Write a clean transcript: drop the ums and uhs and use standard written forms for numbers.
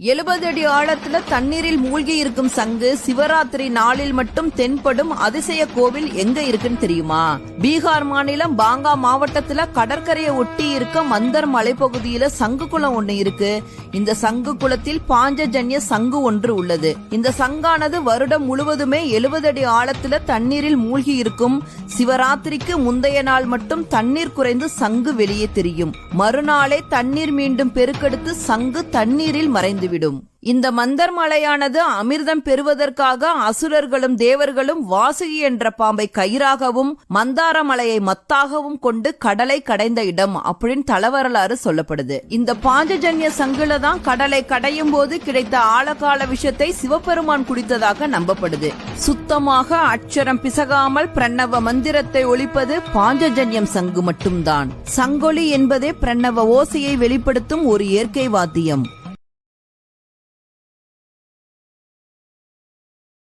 70 அடி ஆழத்துல தண்ணீரில் மூழ்கி இருக்கும் சங்கு சிவராத்திரி நாளில் மட்டும் தென்படும் அதிசய கோவில் எங்க இருக்குன்னு தெரியுமா? பீகார் மாநிலம் பாங்கா மாவட்டத்துல கடற்கரையை ஒட்டி இருக்க மந்தர் மலைப்பகுதியில சங்கு குளம் ஒண்ணு இருக்கு. இந்த சங்கு குளத்தில் பாஞ்சஜன்ய சங்கு ஒன்று உள்ளது. இந்த சங்கானது வருடம் முழுவதுமே 70 அடி ஆழத்துல தண்ணீரில் மூழ்கி இருக்கும். சிவராத்திரிக்கு முந்தைய நாள் மட்டும் தண்ணீர் குறைந்து சங்கு வெளியே தெரியும். மறுநாளே தண்ணீர் மீண்டும் பெருக்கெடுத்து சங்கு தண்ணீரில் மறைந்துவிடும். இந்த மந்தர் மலையானது அமிர்தம் பெறுவதற்காக அசுரர்களும் தேவர்களும் வாசுகி என்ற பாம்பை கயிறாகவும் மந்தார மலையை மத்தாகவும் கொண்டு கடலை கடைந்த இடம் அப்படின்னு தலவரலாறு சொல்லப்படுது. இந்த பாஞ்சஜன்ய சங்குல தான் கடலை கடையும் போது கிடைத்த ஆழகால விஷத்தை சிவபெருமான் குடித்ததாக நம்பப்படுது. சுத்தமாக அட்சரம் பிசகாமல் பிரணவ மந்திரத்தை ஒலிப்பது பாஞ்சஜன்யம் சங்கு மட்டும்தான். சங்கொலி என்பதே பிரணவ ஓசையை வெளிப்படுத்தும் ஒரு இயற்கை வாத்தியம்.